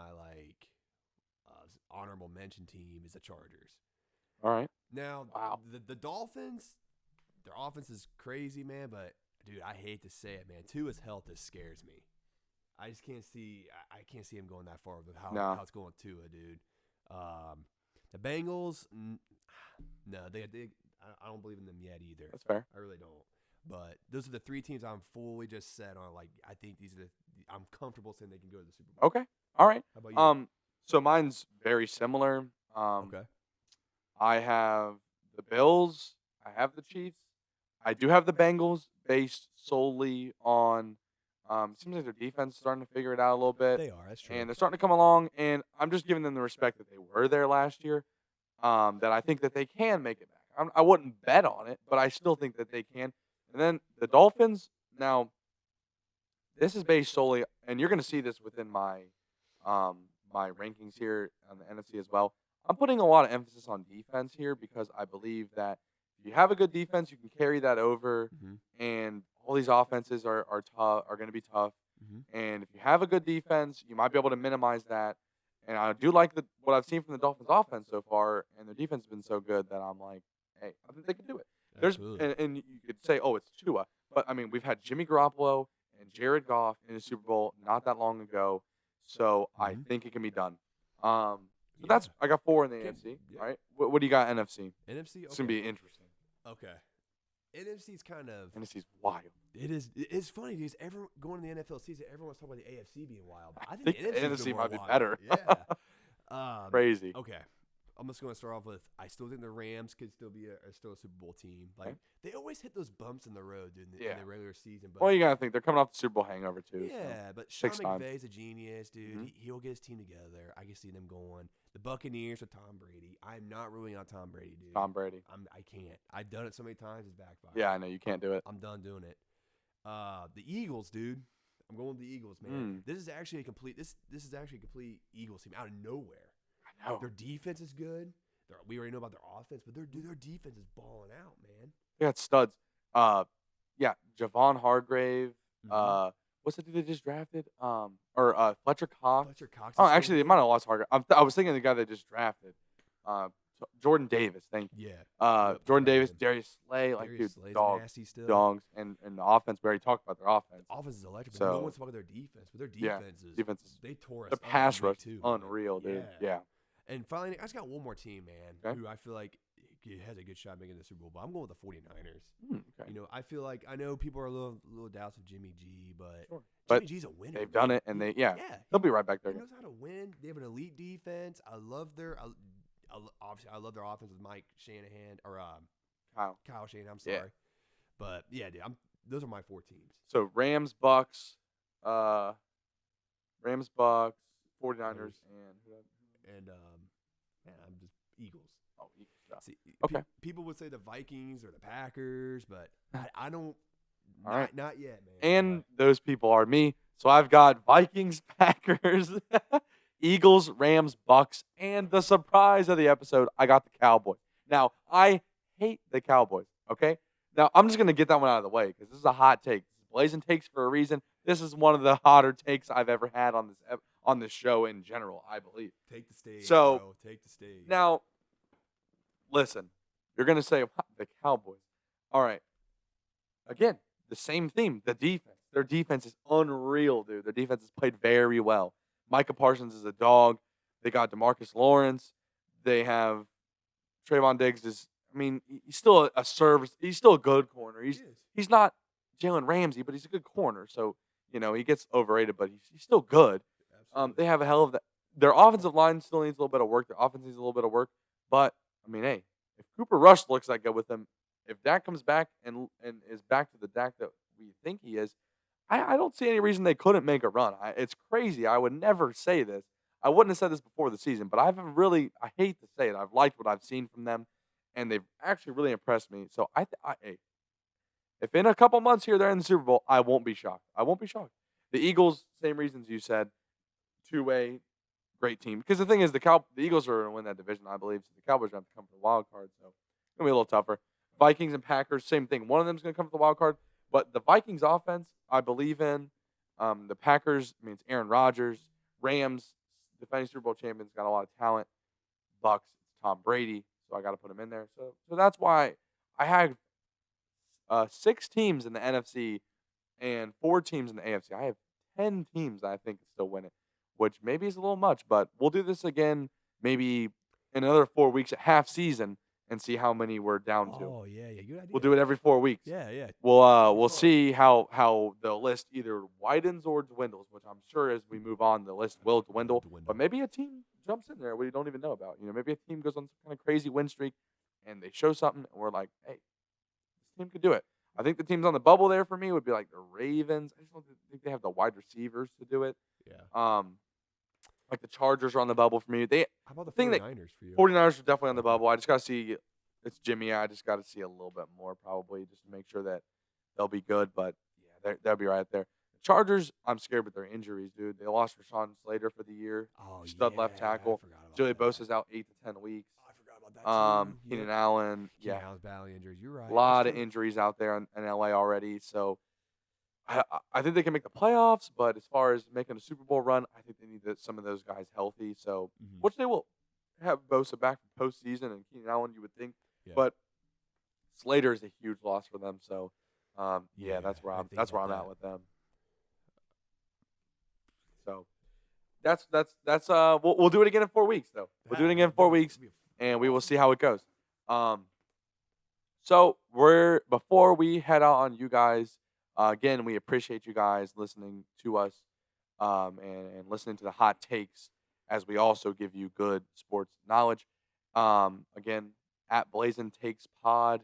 honorable mention team is the Chargers. All right. Now, the Dolphins, their offense is crazy, man. But dude, I hate to say it, man. Tua's health scares me. I just can't see. I can't see him going that far with how it's going with Tua, dude. The Bengals, no, I don't believe in them yet either. That's fair. I really don't. But those are the 3 teams I'm fully just set on. I think these are I'm comfortable saying they can go to the Super Bowl. Okay. All right. How about you? So mine's very similar. Okay. I have the Bills. I have the Chiefs. I do have the Bengals based solely on seems like their defense is starting to figure it out a little bit. They are. That's true. And they're starting to come along, and I'm just giving them the respect that they were there last year, that I think that they can make it back. I wouldn't bet on it, but I still think that they can. And then the Dolphins. Now, this is based solely, and you're going to see this within my rankings here on the NFC as well. I'm putting a lot of emphasis on defense here because I believe that if you have a good defense, you can carry that over, and all these offenses are tough, are going to be tough. And if you have a good defense, you might be able to minimize that. And I do like what I've seen from the Dolphins offense so far, and their defense has been so good that I'm like, hey, I think they can do it. And you could say, oh, it's Tua, but I mean, we've had Jimmy Garoppolo and Jared Goff in the Super Bowl not that long ago, so I think it can be done. So I got 4 in the NFC. All right, what do you got NFC? NFC, It's gonna be interesting. Okay. NFC's kind of NFC's wild. It is. It's funny because going to the NFL season, everyone's talking about the AFC being wild. But I think the NFC might be wild. better. Yeah. Crazy. Okay. I'm just going to start off with I still think the Rams could still be still a Super Bowl team. Like they always hit those bumps in the road in the regular season. But well, you gotta think they're coming off the Super Bowl hangover too. Yeah, so but Sean McVay's a genius, dude. He'll get his team together. I can see them going. The Buccaneers with Tom Brady. I'm not ruling out Tom Brady, dude. Tom Brady. I can't. I've done it so many times. It's backfired. Yeah, I know you can't do it. I'm done doing it. The Eagles, dude. I'm going with the Eagles, man. This is actually a complete. This is actually a complete Eagles team out of nowhere. I know. Their defense is good. We already know about their offense, but their defense is balling out, man. They got studs. Yeah, Javon Hargrave. What's the dude they just drafted? Or Fletcher Cox. Fletcher Cox. Oh, actually, they might have lost Hargrave. I was thinking of the guy they just drafted. Jordan Davis. Thank you. Yeah. Jordan Davis, Darius Slay, like Darius dude, Slay's dogs, nasty still. dogs, and the offense. We already talked about their offense. The offense is electric. So, But no one's talking about their defense. But their defense is they tore us. The pass rush too, unreal, dude. Yeah. And finally, I just got one more team, man, who I feel like has a good shot at making the Super Bowl. But I'm going with the 49ers. Okay. You know, I feel like I know people are a little doubts of Jimmy G, but But Jimmy G's a winner. They've done it, and they'll be right back there. He knows how to win. They have an elite defense. I love their obviously I love their offense with Mike Shanahan or Kyle Shanahan. I'm sorry, but yeah, dude, those are my 4 teams. So Rams, Bucks, 49ers, and I'm just Eagles. Oh, Eagles. Yeah. See, okay. People would say the Vikings or the Packers, but I don't. All right. Not yet, man. And those people are me. So I've got Vikings, Packers, Eagles, Rams, Bucks, and the surprise of the episode, I got the Cowboys. Now, I hate the Cowboys, okay? Now, I'm just going to get that one out of the way because this is a hot take. This is Blazin takes for a reason. This is one of the hotter takes I've ever had on this show in general, I believe. Take the stage, so, bro. Take the stage. Now, listen, you're going to say, what, the Cowboys. All right. Again, the same theme, the defense. Their defense is unreal, dude. Their defense has played very well. Micah Parsons is a dog. They got DeMarcus Lawrence. They have Trayvon Diggs. He's still a service. He's still a good corner. He's not Jalen Ramsey, but he's a good corner. So, he gets overrated, but he's still good. They have a hell of that. Their offensive line still needs a little bit of work. Their offense needs a little bit of work. But, hey, if Cooper Rush looks that good with them, if Dak comes back and is back to the Dak that we think he is, I don't see any reason they couldn't make a run. It's crazy. I would never say this. I wouldn't have said this before the season, but I hate to say it. I've liked what I've seen from them, and they've actually really impressed me. So, if in a couple months here they're in the Super Bowl, I won't be shocked. I won't be shocked. The Eagles, same reasons you said, two-way, great team. Because the thing is, the Eagles are going to win that division, I believe. So the Cowboys are going to have to come for the wild card, so it's going to be a little tougher. Vikings and Packers, same thing. One of them is going to come for the wild card. But the Vikings offense, I believe in. The Packers, it's Aaron Rodgers. Rams, defending Super Bowl champions, got a lot of talent. Bucks, it's Tom Brady, so I got to put him in there. So that's why I had 6 teams in the NFC and 4 teams in the AFC. I have 10 teams that I think can still win it, which maybe is a little much, but we'll do this again maybe in another 4 weeks at half season and see how many we're down to. Oh, yeah, good idea. We'll do it every 4 weeks. Yeah. We'll see how the list either widens or dwindles, which I'm sure as we move on, the list will dwindle. But maybe a team jumps in there we don't even know about. Maybe a team goes on some kind of crazy win streak and they show something and we're like, hey, this team could do it. I think the teams on the bubble there for me would be like the Ravens. I just don't think they have the wide receivers to do it. Yeah. Like the Chargers are on the bubble for me. How about the 49ers for you? 49ers are definitely on the bubble. I just got to see it's Jimmy. I just got to see a little bit more probably just to make sure that they'll be good. But yeah, they'll be right there. Chargers, I'm scared with their injuries, dude. They lost Rashawn Slater for the year. Oh, Stud left yeah, I tackle. forgot about Joey that. Bosa's out 8 to 10 weeks. I forgot about that too. Keenan Yep. Allen, Keenan Allen's battling injuries. You're right. a lot That's of true. injuries out there in LA already. So I think they can make the playoffs, but as far as making a Super Bowl run, I think they need some of those guys healthy. So, which they will have Bosa back for postseason and Keenan Allen, you would think. Yeah. But Slater is a huge loss for them. So, Yeah, that's where I I'm think that's where about I'm that. at with them. So, that's we'll do it again in 4 weeks though. We'll do it again in 4 weeks, and we will see how it goes. So before we head out on you guys, again, we appreciate you guys listening to us, and listening to the hot takes as we also give you good sports knowledge. Again, at Blazin Takes Pod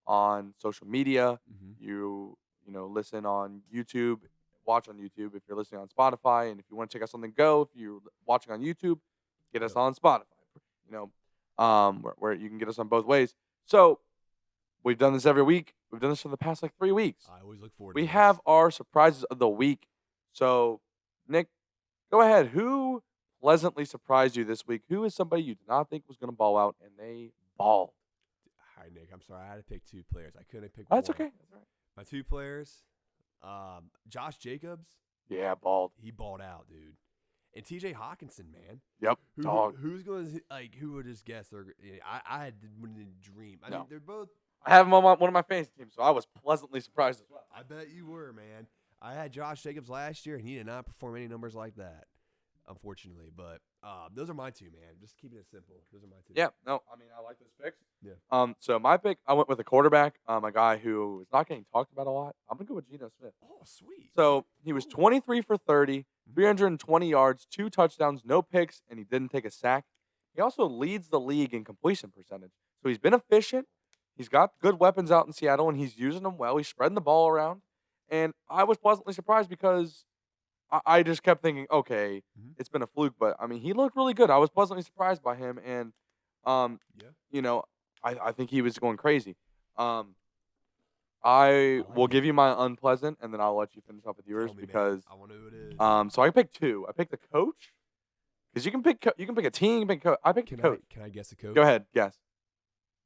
on social media. You listen on YouTube, watch on YouTube if you're listening on Spotify, and if you want to check us on the go, if you're watching on YouTube, get us on Spotify. Where you can get us on both ways. So we've done this every week. We've done this for the past 3 weeks. I always look forward to We this. have our surprises of the week. So, Nick, go ahead. Who pleasantly surprised you this week? Who is somebody you did not think was going to ball out, and they balled? All right, Nick. I'm sorry. I had to pick two players. I couldn't pick That's one. okay. That's all right. My two players, Josh Jacobs. Yeah, balled. He balled out, dude. And T.J. Hawkinson, man. Yep, dog. Who's going to who would just guess? I had to dream. I mean, they're both. I have him on one of my fantasy teams, so I was pleasantly surprised as well. I bet you were, man. I had Josh Jacobs last year, and he did not perform any numbers like that, unfortunately. But those are my two, man. Just keeping it simple. Those are my two. Yeah, no, I mean, I like those picks. Yeah. So my pick, I went with a quarterback, a guy who is not getting talked about a lot. I'm going to go with Geno Smith. Oh, sweet. So he was 23 for 30, 320 yards, 2 touchdowns, no picks, and he didn't take a sack. He also leads the league in completion percentage. So he's been efficient. He's got good weapons out in Seattle, and he's using them well. He's spreading the ball around. And I was pleasantly surprised because I just kept thinking, okay, it's been a fluke. But, I mean, he looked really good. I was pleasantly surprised by him. And, I think he was going crazy. I will give you my unpleasant, and then I'll let you finish off with yours because I want to know who it is. So I picked two. I picked the coach because you can pick a team. You can pick coach. I picked the coach. Can I guess the coach? Go ahead, guess.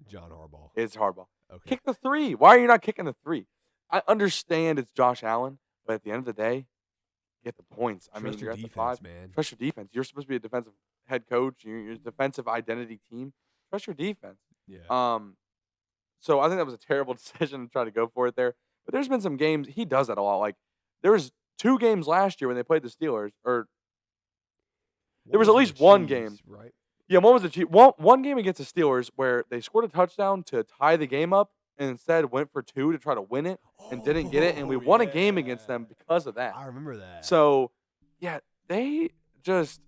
John Harbaugh. It's Harbaugh. Okay. Kick the 3. Why are you not kicking the 3? I understand it's Josh Allen, but at the end of the day, get the points. I mean, you're your at the defense, 5. man. Trust your defense. You're supposed to be a defensive head coach. You're a defensive identity team. Trust your defense. Yeah. So I think that was a terrible decision to try to go for it there. But there's been some games he does that a lot. Like there was 2 games last year when they played the Steelers, or there was at least one game. Right. Yeah, one was the Chiefs. One game against the Steelers where they scored a touchdown to tie the game up and instead went for 2 to try to win it and didn't get it. And we won a game against them because of that. I remember that. So, yeah, he is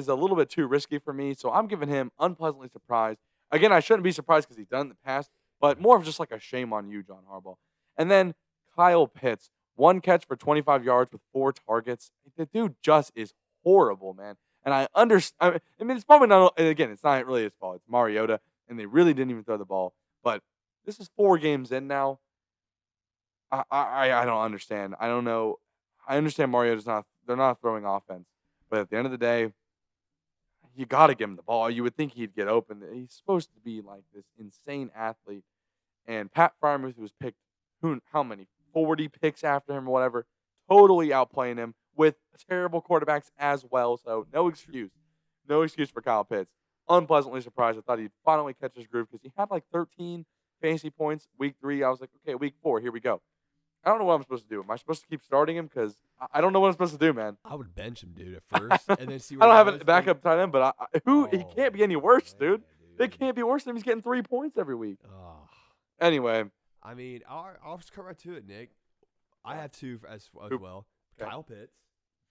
a little bit too risky for me. So I'm giving him unpleasantly surprised. Again, I shouldn't be surprised because he's done it in the past, but more of just like a shame on you, John Harbaugh. And then Kyle Pitts, 1 catch for 25 yards with 4 targets. The dude just is horrible, man. And I understand. I mean, it's probably not. Again, it's not really his fault. It's Mariota, and they really didn't even throw the ball. But this is 4 games in now. I don't understand. I don't know. I understand Mariota's not. They're not throwing offense, but at the end of the day, you got to give him the ball. You would think he'd get open. He's supposed to be like this insane athlete. And Pat Freiermuth was picked. How many? 40 picks after him or whatever. Totally outplaying him with terrible quarterbacks as well. So no excuse. No excuse for Kyle Pitts. Unpleasantly surprised. I thought he'd finally catch his groove because he had like 13 fantasy points week 3. I was like, okay, week 4, here we go. I don't know what I'm supposed to do. Am I supposed to keep starting him? Because I don't know what I'm supposed to do, man. I would bench him, dude, at first, and then see. I Where don't have a backup tight end, but he can't be any worse, dude. It can't be worse than he's getting 3 points every week. Oh. Anyway. I mean, I'll just come right to it, Nick. I have 2 as well. Okay. Kyle Pitts.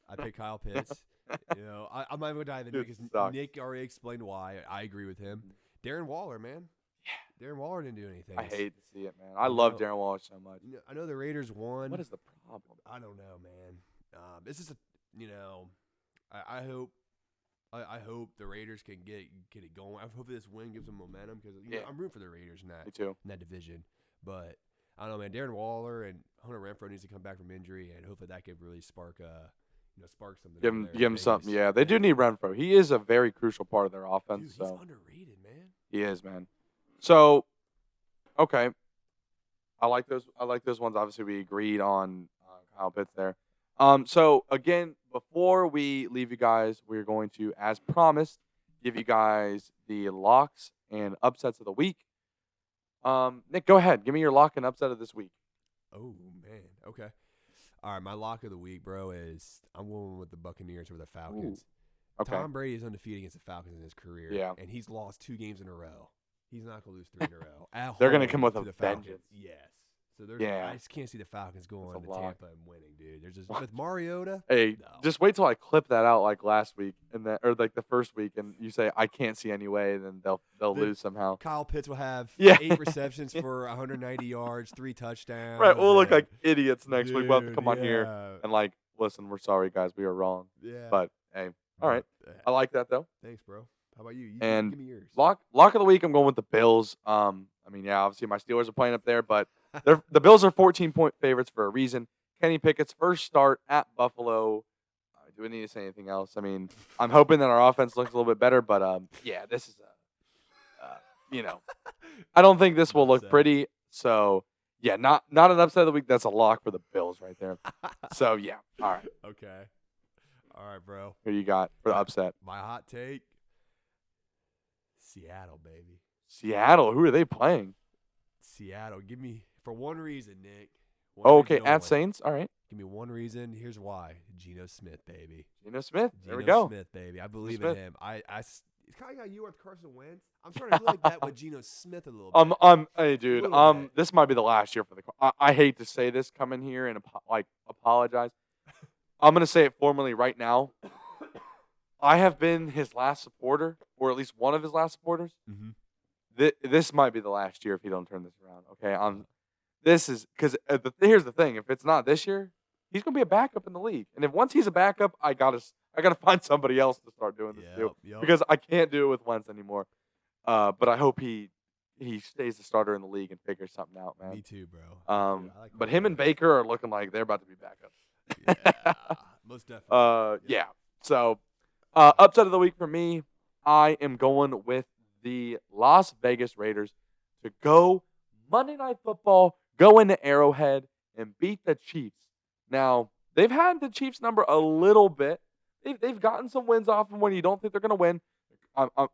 I picked Kyle Pitts. I'm not even going to dive into it because Nick already explained why. I agree with him. Darren Waller, man. Yeah. Darren Waller didn't do anything. I hate to see it, man. I love Darren Waller so much. I know the Raiders won. What is the problem? I don't know, man. This is I hope I hope the Raiders can get it going. I hope this win gives them momentum because I'm rooting for the Raiders in Me too. that division. But I don't know, man. Darren Waller and Hunter Renfrow needs to come back from injury, and hopefully that could really spark something. Give him something. Yeah, they do need Renfrow. He is a very crucial part of their offense. Dude, he's underrated, man. He is, man. So, okay, I like those. Ones. Obviously, we agreed on Kyle Pitts there. So again, before we leave you guys, we're going to, as promised, give you guys the locks and upsets of the week. Nick, go ahead. Give me your lock and upset of this week. Oh man. Okay. All right, my lock of the week, bro, is I'm going with the Buccaneers over the Falcons. Ooh. Okay. Tom Brady is undefeated against the Falcons in his career. Yeah. And he's lost 2 games in a row. He's not going to lose 3 in a row. They're going to come with a Falcons. vengeance. Yes. So Yeah. I just can't see the Falcons going to lock. Tampa and winning, dude. There's just with Mariota. Hey, no. just wait till I clip that out like last week or like the first week, and you say I can't see any way, then they'll lose somehow. Kyle Pitts will have 8 receptions for 190 yards, 3 touchdowns. Right, we'll look like idiots next week. We'll have to come on here and like, listen, we're sorry guys, we were wrong. Yeah. But hey, all right, I like that though. Thanks, bro. How about you? And give me yours. Lock of the week, I'm going with the Bills. I mean, yeah, obviously my Steelers are playing up there, but the Bills are 14-point favorites for a reason. Kenny Pickett's first start at Buffalo. Do we need to say anything else? I mean, I'm hoping that our offense looks a little bit better, but yeah, this is I don't think this will look pretty. So yeah, not an upset of the week. That's a lock for the Bills right there. So yeah, all right. Okay. All right, bro. Who you got for the upset? My hot take. Seattle, baby. Seattle. Who are they playing? Seattle. Give me, for one reason, Nick. Okay, at Saints. All right. Give me one reason. Here's why. Geno Smith, baby. Geno Smith. There we go. go. Smith, baby. I believe in him. It's kind of like you with Carson Wentz. I'm starting to feel like that with Geno Smith a little bit. Hey, dude. This might be the last year for the. I hate to say this, come in here and apologize. I'm gonna say it formally right now. I have been his last supporter, or at least one of his last supporters. Mm-hmm. This might be the last year if he don't turn this around. Okay, this is because here's the thing: if it's not this year, he's gonna be a backup in the league. And if once he's a backup, I gotta find somebody else to start doing this too, because I can't do it with Wentz anymore. But I hope he stays the starter in the league and figures something out, man. Me too, bro. But him and Baker are looking like they're about to be backups. Yeah, most definitely. Yeah. So. Upset of the week for me, I am going with the Las Vegas Raiders to go Monday Night Football, go into Arrowhead, and beat the Chiefs. Now, they've had the Chiefs number a little bit. They've gotten some wins off them when you don't think they're going to win.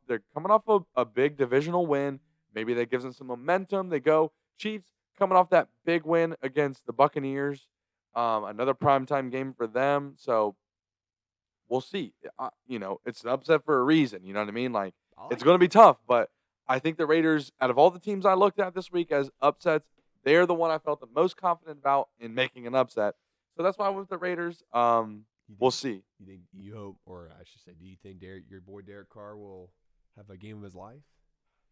They're coming off a big divisional win. Maybe that gives them some momentum. They go Chiefs coming off that big win against the Buccaneers. Another primetime game for them. So, we'll see. It's an upset for a reason. You know what I mean? Like, it's going to be tough, but I think the Raiders, out of all the teams I looked at this week as upsets, they're the one I felt the most confident about in making an upset. So that's why I went with the Raiders. We'll see. You hope, or I should say, do you think your boy Derek Carr will have a game of his life?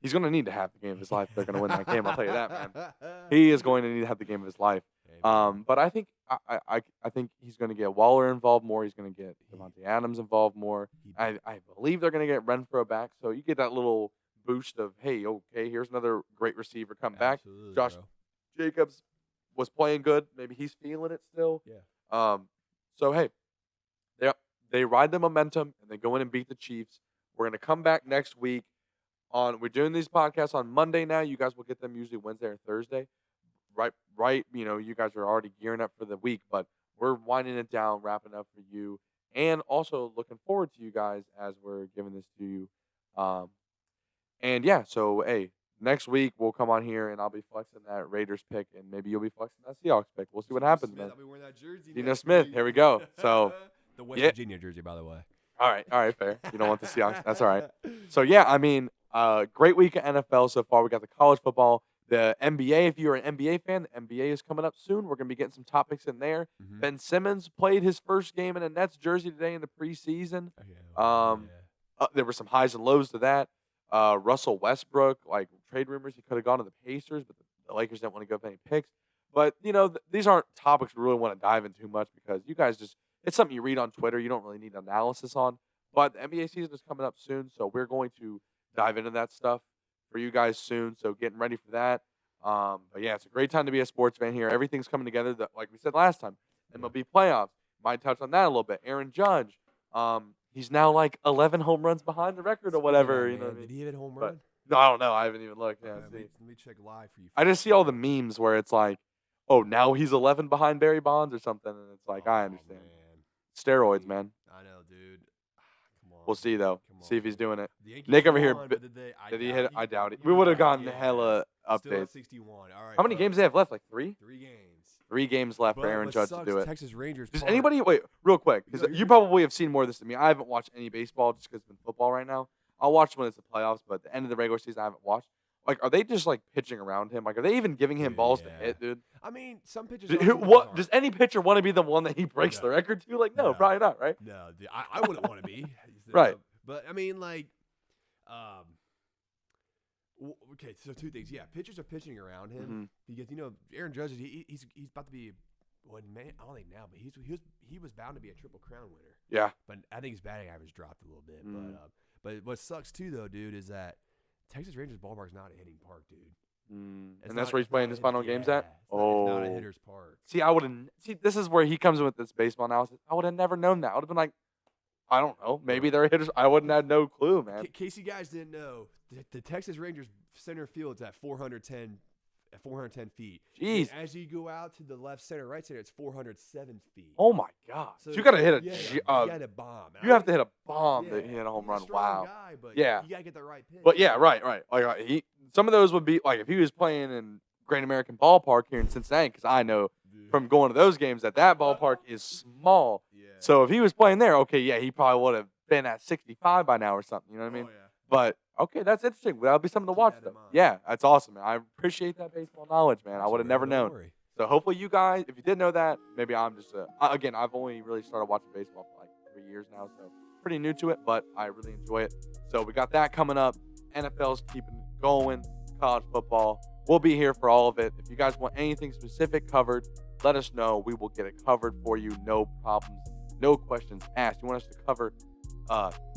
He's going to need to have the game of his life. They're going to win that game. I'll tell you that, man. He is going to need to have the game of his life. But I think I think he's going to get Waller involved more. He's going to get Devontae Adams involved more. I believe they're going to get Renfrow back. So you get that little boost of, hey, okay, here's another great receiver come back. Josh Jacobs was playing good. Maybe he's feeling it still. Yeah. So, hey, they ride the momentum, and they go in and beat the Chiefs. We're going to come back next week. We're doing these podcasts on Monday now. You guys will get them usually Wednesday or Thursday. Right. You guys are already gearing up for the week, but we're winding it down, wrapping up for you, and also looking forward to you guys as we're giving this to you. And yeah, so hey, next week we'll come on here and I'll be flexing that Raiders pick, and maybe you'll be flexing that Seahawks pick. We'll see what happens, man. I'll be wearing that jersey. Geno Smith, here we go. So the West Virginia jersey, by the way. All right, fair. You don't want the Seahawks. That's all right. So yeah, I mean, great week of NFL so far. We got the college football. The NBA, if you're an NBA fan, the NBA is coming up soon. We're going to be getting some topics in there. Mm-hmm. Ben Simmons played his first game in a Nets jersey today in the preseason. There were some highs and lows to that. Russell Westbrook, like trade rumors, he could have gone to the Pacers, but the Lakers didn't want to give any picks. But, these aren't topics we really want to dive into too much because you guys it's something you read on Twitter. You don't really need analysis on. But the NBA season is coming up soon, so we're going to dive into that stuff for you guys soon. So getting ready for that. But yeah, it's a great time to be a sports fan here. Everything's coming together. Like we said last time, MLB playoffs. Might touch on that a little bit. Aaron Judge. He's now like 11 home runs behind the record or whatever. You know what I mean? Did he hit a home run? No, I don't know. I haven't even looked. Yeah, Let me check live for you. I just see all the memes where it's like, oh, now he's 11 behind Barry Bonds or something, and it's like, I understand. Man. Steroids, man. I know, dude. Come on. We'll see though. Come See if on. he's doing it. The Yankees Nick over here. won, but did he hit it? I doubt it. he We would have would've gotten yeah. hella Still at updates. 61. All right. How many but games they have left? Like 3? 3 games. 3 games left for But Aaron what Judge to sucks, do it. Texas Rangers. Does Park- anybody wait real quick? Because No, you you're- probably have seen more of this than me. I haven't watched any baseball just because it's been football right now. I'll watch when it's the playoffs, but at the end of the regular season, I haven't watched. Like, are they just like pitching around him? Like, are they even giving him Dude, balls to yeah. hit, dude? I mean, some pitchers. What does any pitcher want to be the one that he breaks No. the record to? Like, no, No. probably not, right? No, dude, I wouldn't want to be. Right. But I mean, like, okay. So 2 things. Yeah, pitchers are pitching around him because Aaron Judge. He's about to be. Well, man, I don't think now, but he was bound to be a Triple Crown winner. Yeah. But I think his batting average dropped a little bit. But what sucks too, though, dude, is that Texas Rangers ballpark's not a hitting park, dude. And that's where he's playing his final games at? It's not a hitter's park. See, this is where he comes in with this baseball analysis. I would have never known that. I would have been like, I don't know. Maybe they're hitters. I wouldn't have no clue, man. In case you guys didn't know, the Texas Rangers center field's at 410 feet. Jeez. And as you go out to the left center, right center, it's 407 feet. Oh, my God. So you got to hit a you gotta bomb. you have to hit a bomb Yeah, to hit a home he's run. strong Wow. guy, but Yeah. you gotta get the right pitch. But yeah, right. Like some of those would be like if he was playing in Great American Ballpark here in Cincinnati, because I know Dude. from going to those games that ballpark is small. Yeah. So if he was playing there, okay, yeah, he probably would have been at 65 by now or something. You know what I mean? Oh, yeah. But okay, that's interesting. That'll be something to Keep watch that in though. mind. Yeah, that's awesome, man. I appreciate that baseball knowledge, man. I would have never known. Worry. So hopefully you guys, if you did know that, maybe I'm just again, I've only really started watching baseball for like 3 years now, so pretty new to it, but I really enjoy it. So we got that coming up. NFL's keeping it going. College football. We'll be here for all of it. If you guys want anything specific covered, let us know. We will get it covered for you. No problems. No questions asked. You want us to cover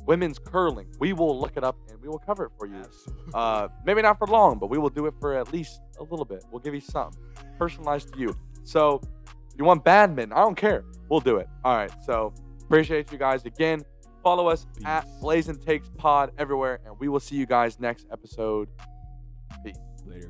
women's curling? We will look it up and we will cover it for you. Absolutely. Maybe not for long, but we will do it for at least a little bit. We'll give you something personalized to you. So you want badminton? I don't care. We'll do it. All right. So appreciate you guys again. Follow us at Blazin Takes Pod everywhere, and we will see you guys next episode. Peace. Later.